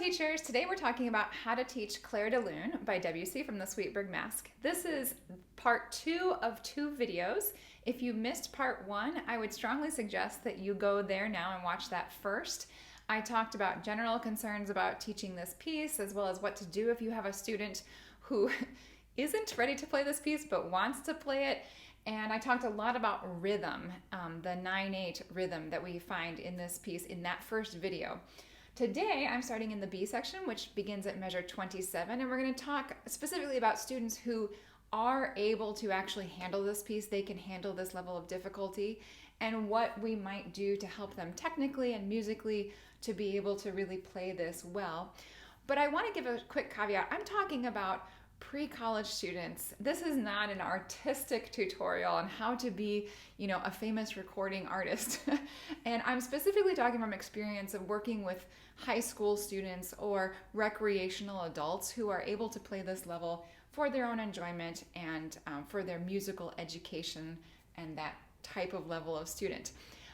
teachers, today we're talking about how to teach Clair de Lune by Debussy from the Suite Bergamasque. This is part 2 of 2 videos. If you missed part 1, I would strongly suggest that you go there now and watch that first. I talked about general concerns about teaching this piece, as well as what to do if you have a student who isn't ready to play this piece but wants to play it. And I talked a lot about rhythm, the 9/8 rhythm that we find in this piece in that first video. Today, I'm starting in the B section, which begins at measure 27, and we're going to talk specifically about students who are able to actually handle this piece. They can handle this level of difficulty, and what we might do to help them technically and musically to be able to really play this well. But I want to give a quick caveat. I'm talking about pre-college students. This is not an artistic tutorial on how to be, a famous recording artist. And I'm specifically talking from experience of working with high school students or recreational adults who are able to play this level for their own enjoyment and for their musical education and that type of level of student.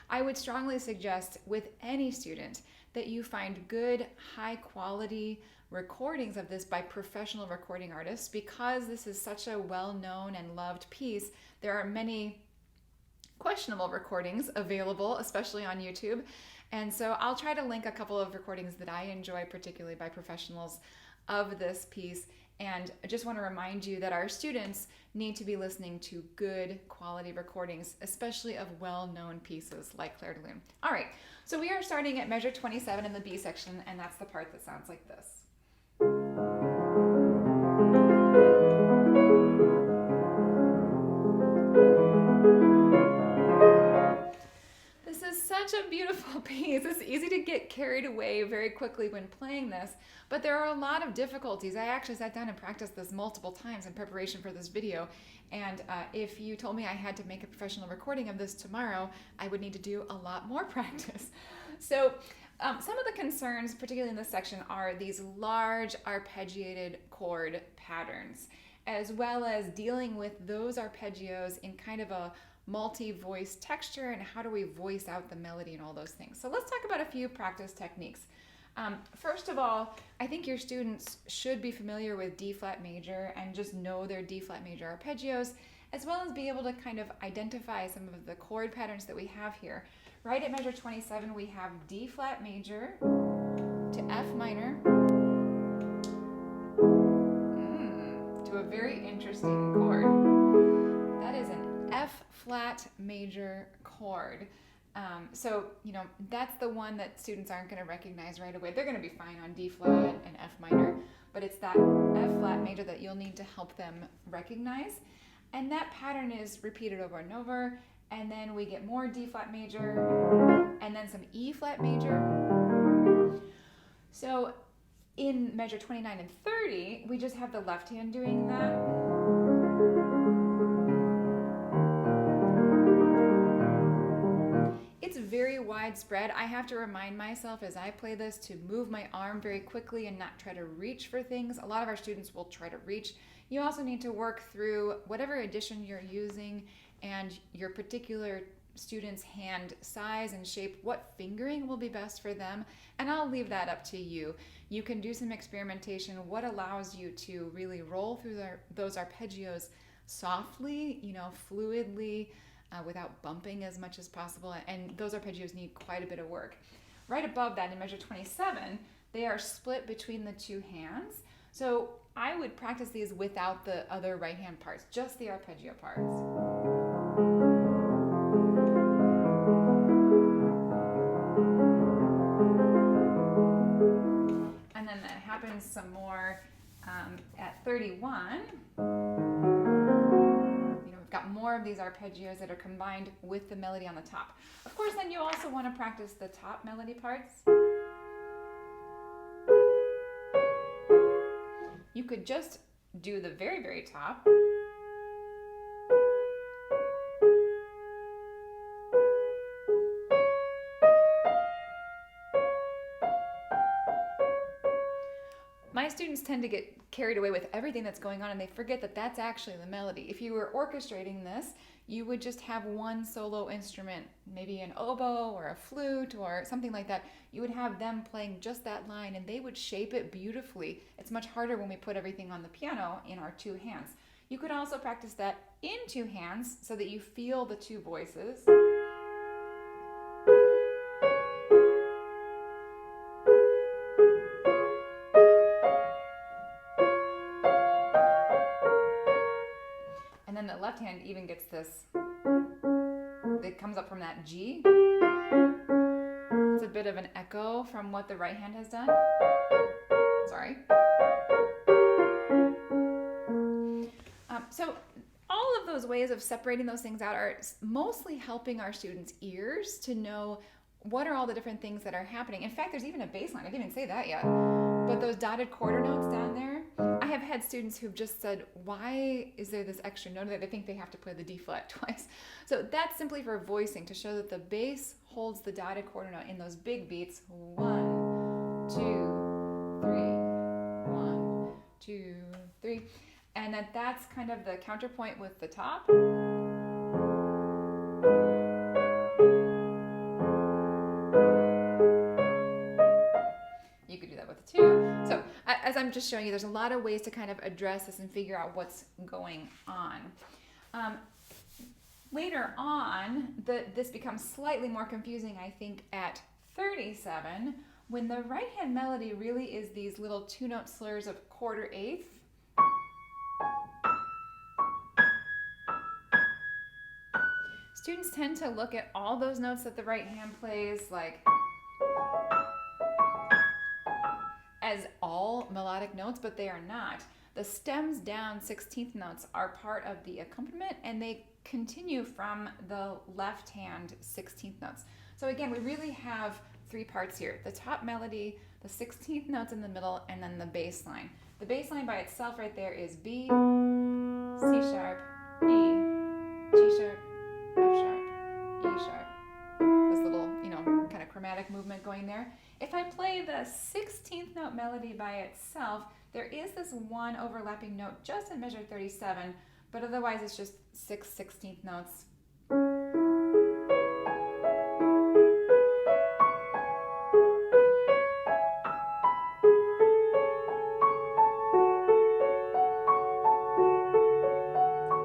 I would strongly suggest with any student that you find good, high quality recordings of this by professional recording artists. Because this is such a well-known and loved piece, there are many questionable recordings available, especially on YouTube. And so I'll try to link a couple of recordings that I enjoy, particularly by professionals of this piece. And I just want to remind you that our students need to be listening to good quality recordings, especially of well-known pieces like Clair de Lune. All right, so we are starting at measure 27 in the B section, and that's the part that sounds like this. This is such a beautiful piece. It's easy to get carried away very quickly when playing this, but there are a lot of difficulties. I actually sat down and practiced this multiple times in preparation for this video, and if you told me I had to make a professional recording of this tomorrow, I would need to do a lot more practice. So some of the concerns, particularly in this section, are these large arpeggiated chord patterns, as well as dealing with those arpeggios in kind of a multi-voice texture and how do we voice out the melody and all those things. So let's talk about a few practice techniques. First of all, I think your students should be familiar with D flat major and just know their D flat major arpeggios, as well as be able to kind of identify some of the chord patterns that we have here. Right at measure 27, we have D flat major to F minor to a very interesting chord. That is an F flat major chord. So that's the one that students aren't going to recognize right away. They're going to be fine on D flat and F minor, but it's that F flat major that you'll need to help them recognize. And that pattern is repeated over and over. And then we get more D flat major, and then some E flat major. So in measure 29 and 30, we just have the left hand doing that. It's very widespread. I have to remind myself as I play this to move my arm very quickly and not try to reach for things. A lot of our students will try to reach. You also need to work through whatever addition you're using and your particular student's hand size and shape, what fingering will be best for them, and I'll leave that up to you. You can do some experimentation, what allows you to really roll through those arpeggios softly, fluidly, without bumping as much as possible, and those arpeggios need quite a bit of work. Right above that in measure 27, they are split between the two hands, so I would practice these without the other right hand parts, just the arpeggio parts. And then that happens some more at 31. We've got more of these arpeggios that are combined with the melody on the top. Of course, then you also want to practice the top melody parts. You could just do the very, very top. My students tend to get carried away with everything that's going on, and they forget that that's actually the melody. If you were orchestrating this, you would just have one solo instrument, maybe an oboe or a flute or something like that. You would have them playing just that line, and they would shape it beautifully. It's much harder when we put everything on the piano in our two hands. You could also practice that in two hands so that you feel the two voices. And then the left hand even gets this, it comes up from that G. It's a bit of an echo from what the right hand has done. Sorry. So all of those ways of separating those things out are mostly helping our students' ears to know what are all the different things that are happening. In fact, there's even a bass line. I didn't even say that yet. But those dotted quarter notes down there, I have had students who've just said, why is there this extra note that they think they have to play the D flat twice? So that's simply for voicing, to show that the bass holds the dotted quarter note in those big beats. 1, 2, 3, 1, 2, 3. And that's kind of the counterpoint with the top. You could do that with the two. So as I'm just showing you, there's a lot of ways to kind of address this and figure out what's going on. Later on, this becomes slightly more confusing, I think, at 37, when the right hand melody really is these little two-note slurs of quarter eighth. Students tend to look at all those notes that the right hand plays like as all melodic notes, but they are not. The stems down 16th notes are part of the accompaniment, and they continue from the left hand 16th notes. So again, we really have three parts here: the top melody, the 16th notes in the middle, and then the bass line. The bass line by itself right there is B, C sharp, E, G sharp, F sharp, E sharp. This little, kind of chromatic movement going there. If I play the 16th note melody by itself, there is this one overlapping note just in measure 37, but otherwise it's just 6 16th notes.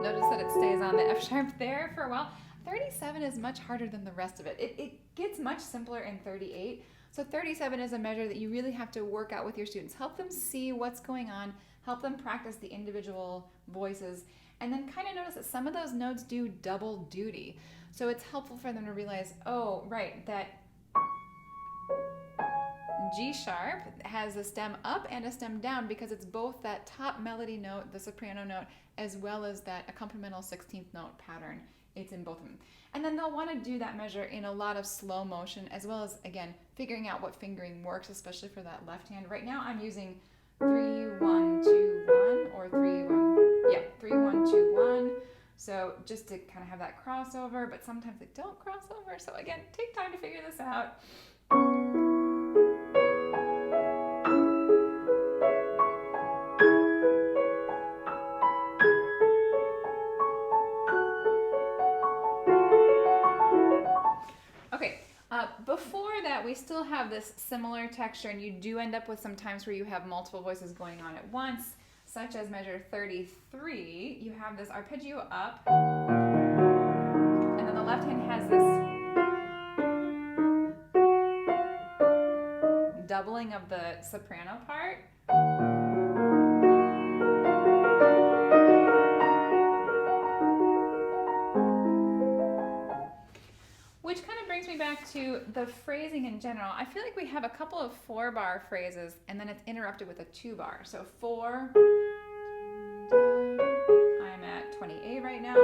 Notice that it stays on the F sharp there for a while. 37 is much harder than the rest of it. It gets much simpler in 38. So 37 is a measure that you really have to work out with your students. Help them see what's going on, help them practice the individual voices, and then kind of notice that some of those notes do double duty. So it's helpful for them to realize, oh, right, that G sharp has a stem up and a stem down because it's both that top melody note, the soprano note, as well as that accompanimental 16th note pattern. It's in both of them. And then they'll want to do that measure in a lot of slow motion, as well as, again, figuring out what fingering works, especially for that left hand. Right now I'm using 3, 1, 2, 1, or 3, 1, 2, 1. So just to kind of have that crossover, but sometimes they don't cross over. So again, take time to figure this out. Before that, we still have this similar texture, and you do end up with some times where you have multiple voices going on at once, such as measure 33. You have this arpeggio up, and then the left hand has this doubling of the soprano part. Which kind of brings me back to the phrasing in general. I feel like we have a couple of 4-bar phrases, and then it's interrupted with a 2-bar. So 4, I'm at 20A right now.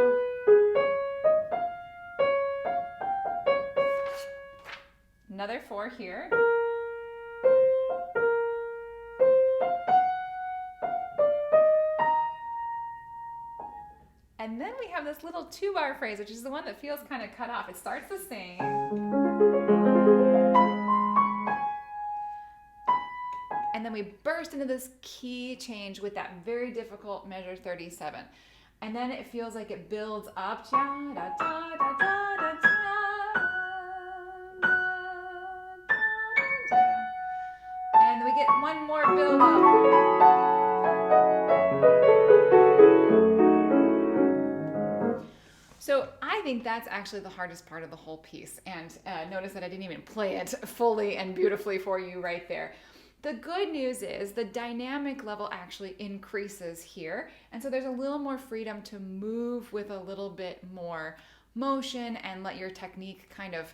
Another 4 here. And then we have this little 2-bar phrase, which is the one that feels kind of cut off. It starts the same. And then we burst into this key change with that very difficult measure 37. And then it feels like it builds up. And we get one more build up. So I think that's actually the hardest part of the whole piece. And notice that I didn't even play it fully and beautifully for you right there. The good news is the dynamic level actually increases here. And so there's a little more freedom to move with a little bit more motion and let your technique kind of,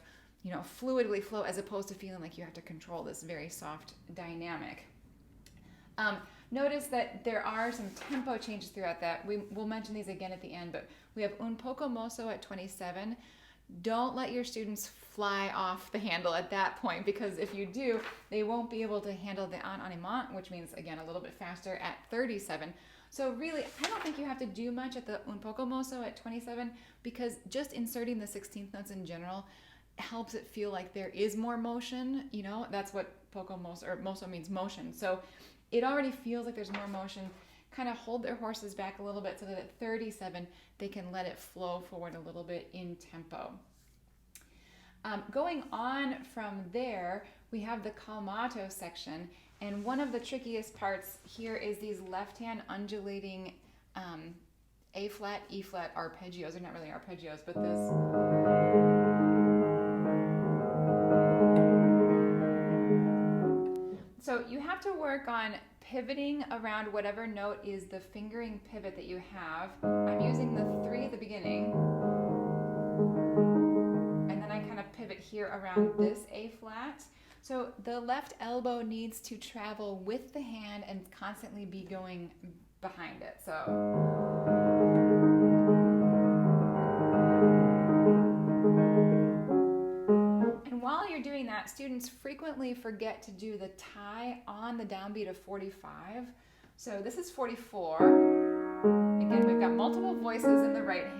fluidly flow, as opposed to feeling like you have to control this very soft dynamic. Notice that there are some tempo changes throughout that. We'll mention these again at the end, but we have un poco mosso at 27. Don't let your students fly off the handle at that point, because if you do, they won't be able to handle the en animant, which means, again, a little bit faster at 37. So really, I don't think you have to do much at the un poco mosso at 27, because just inserting the 16th notes in general helps it feel like there is more motion. That's what poco mosso, or mosso means motion. So it already feels like there's more motion. Kind of hold their horses back a little bit so that at 37 they can let it flow forward a little bit in tempo. Going on from there, we have the calmato section, and one of the trickiest parts here is these left-hand undulating A-flat, E-flat arpeggios. They're not really arpeggios, but this. So you have to work on pivoting around whatever note is the fingering pivot that you have. I'm using the 3 at the beginning, and then I kind of pivot here around this A flat. So the left elbow needs to travel with the hand and constantly be going behind it. While you're doing that, students frequently forget to do the tie on the downbeat of 45. So this is 44. Again, we've got multiple voices in the right hand.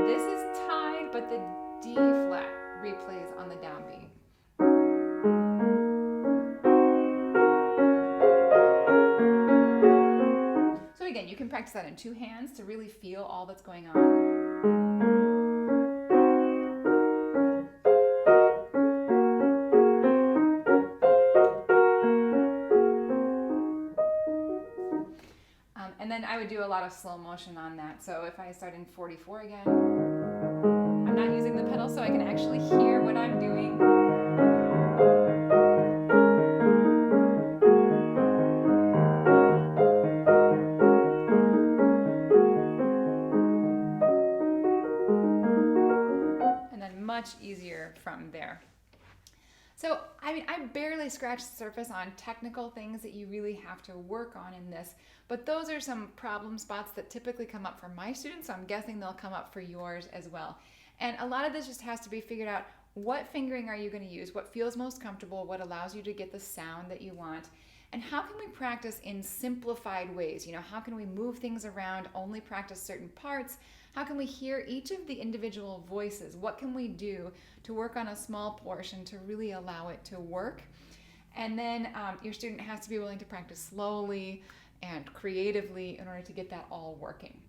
This is tied, but the D flat replays on the downbeat. So again, you can practice that in 2 hands to really feel all that's going on. And then I would do a lot of slow motion on that. So if I start in 44 again, I'm not using the pedal so I can actually hear what I'm doing. And then much easier from there. So, I barely scratched the surface on technical things that you really have to work on in this, but those are some problem spots that typically come up for my students, so I'm guessing they'll come up for yours as well. And a lot of this just has to be figured out. What fingering are you going to use? What feels most comfortable? What allows you to get the sound that you want? And how can we practice in simplified ways? How can we move things around, only practice certain parts? How can we hear each of the individual voices? What can we do to work on a small portion to really allow it to work? And then your student has to be willing to practice slowly and creatively in order to get that all working.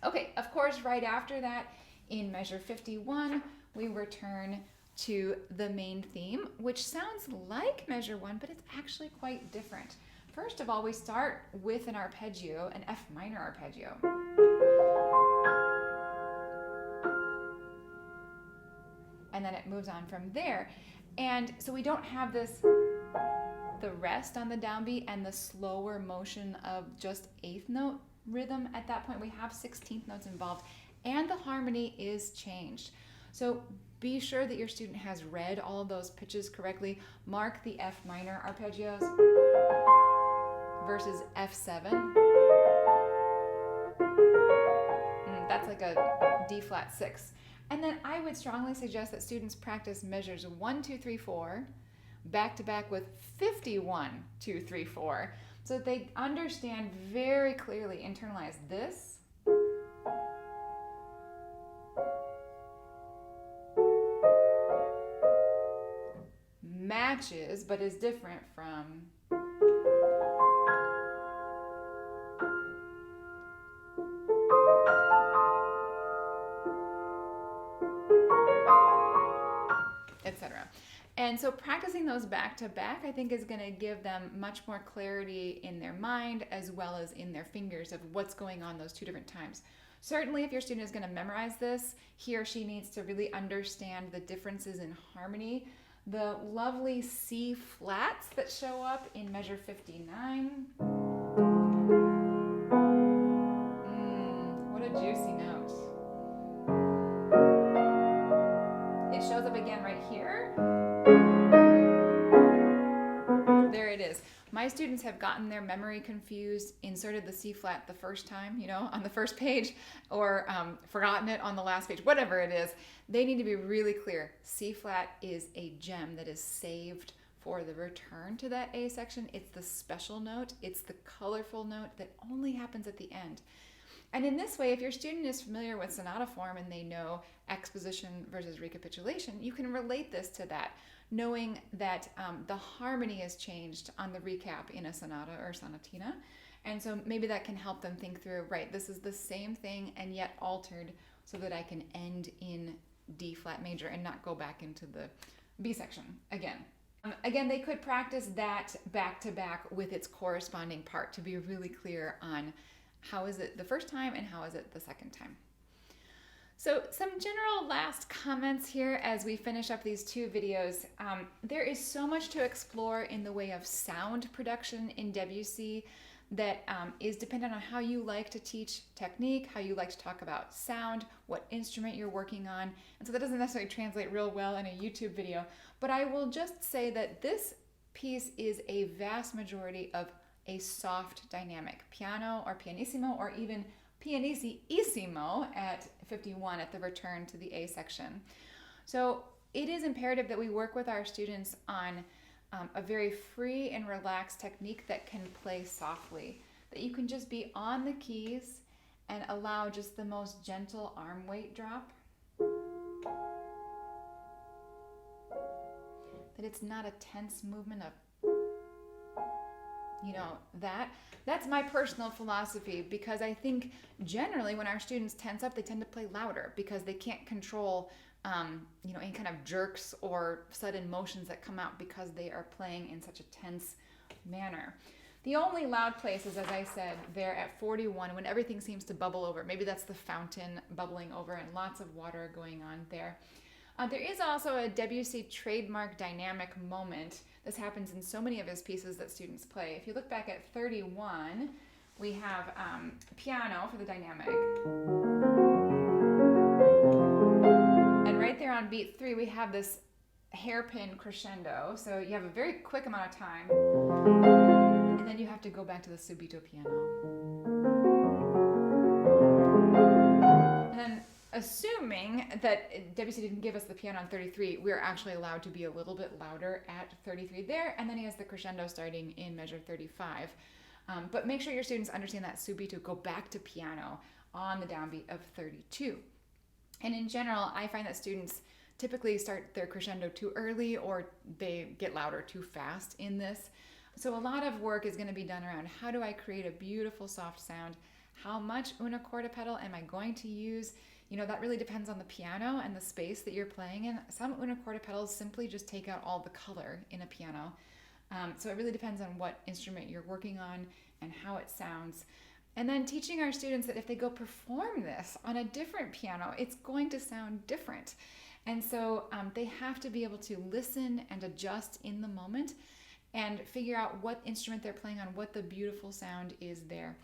Okay, of course, right after that, in measure 51, we return to the main theme, which sounds like measure 1, but it's actually quite different. First of all, we start with an arpeggio, an F minor arpeggio. And then it moves on from there. And so we don't have the rest on the downbeat and the slower motion of just 8th note rhythm at that point. We have 16th notes involved, and the harmony is changed. So be sure that your student has read all of those pitches correctly. Mark the F minor arpeggios versus F7. That's like a D flat 6. And then I would strongly suggest that students practice measures 1, 2, 3, 4 back to back with 51, 2, 3, 4, so that they understand very clearly, internalize this, map matches, but is different from etc. And so practicing those back to back, I think, is going to give them much more clarity in their mind as well as in their fingers of what's going on those two different times. Certainly, if your student is going to memorize this, he or she needs to really understand the differences in harmony. The lovely C flats that show up in measure 59. What a juicy note. It shows up again right here. There it is. My students have gotten their memory confused, inserted the C flat the first time, you know, on the first page, or forgotten it on the last page, whatever it is. They need to be really clear. C flat is a gem that is saved for the return to that A section. It's the special note. It's the colorful note that only happens at the end. And in this way, if your student is familiar with sonata form and they know exposition versus recapitulation, you can relate this to that, knowing that the harmony is changed on the recap in a sonata or sonatina. And so maybe that can help them think through, right, this is the same thing and yet altered so that I can end in D flat major and not go back into the B section again. Again, they could practice that back to back with its corresponding part to be really clear on how is it the first time and how is it the second time. So some general last comments here as we finish up these two videos. There is so much to explore in the way of sound production in Debussy that is dependent on how you like to teach technique, how you like to talk about sound, what instrument you're working on. And so that doesn't necessarily translate real well in a YouTube video, but I will just say that this piece is a vast majority of a soft dynamic, piano or pianissimo or even pianissimo at 51 at the return to the A section. So it is imperative that we work with our students on a very free and relaxed technique that can play softly, that you can just be on the keys and allow just the most gentle arm weight drop. That it's not a tense movement of, you know, that's my personal philosophy, because I think generally when our students tense up, they tend to play louder because they can't control, you know, any kind of jerks or sudden motions that come out because they are playing in such a tense manner. The only loud place is, as I said, there at 41 when everything seems to bubble over. Maybe that's the fountain bubbling over and lots of water going on there. There is also a Debussy trademark dynamic moment. This happens in so many of his pieces that students play. If you look back at 31, we have piano for the dynamic. And right there on beat 3, we have this hairpin crescendo. So you have a very quick amount of time. And then you have to go back to the subito piano. And then, assuming that Debussy didn't give us the piano on 33, we're actually allowed to be a little bit louder at 33 there, and then he has the crescendo starting in measure 35. But make sure your students understand that subito, go back to piano on the downbeat of 32. And in general, I find that students typically start their crescendo too early or they get louder too fast in this. So a lot of work is going to be done around how do I create a beautiful soft sound? How much una corda pedal am I going to use? You know, that really depends on the piano and the space that you're playing in. Some una corda pedals simply just take out all the color in a piano. So it really depends on what instrument you're working on and how it sounds. And then teaching our students that if they go perform this on a different piano, it's going to sound different. And so they have to be able to listen and adjust in the moment and figure out what instrument they're playing on, what the beautiful sound is there.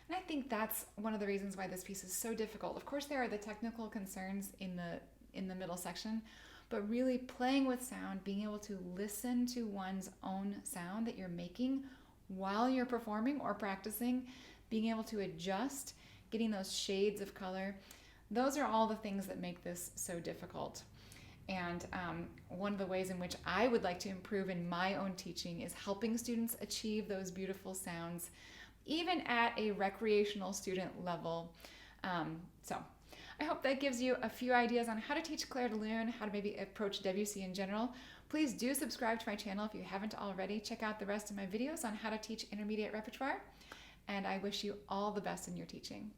And I think that's one of the reasons why this piece is so difficult. Of course, there are the technical concerns in the middle section, but really playing with sound, being able to listen to one's own sound that you're making while you're performing or practicing, being able to adjust, getting those shades of color, those are all the things that make this so difficult. And one of the ways in which I would like to improve in my own teaching is helping students achieve those beautiful sounds, even at a recreational student level. So I hope that gives you a few ideas on how to teach Clair de Lune, how to maybe approach Debussy in general. Please do subscribe to my channel if you haven't already. Check out the rest of my videos on how to teach intermediate repertoire. And I wish you all the best in your teaching.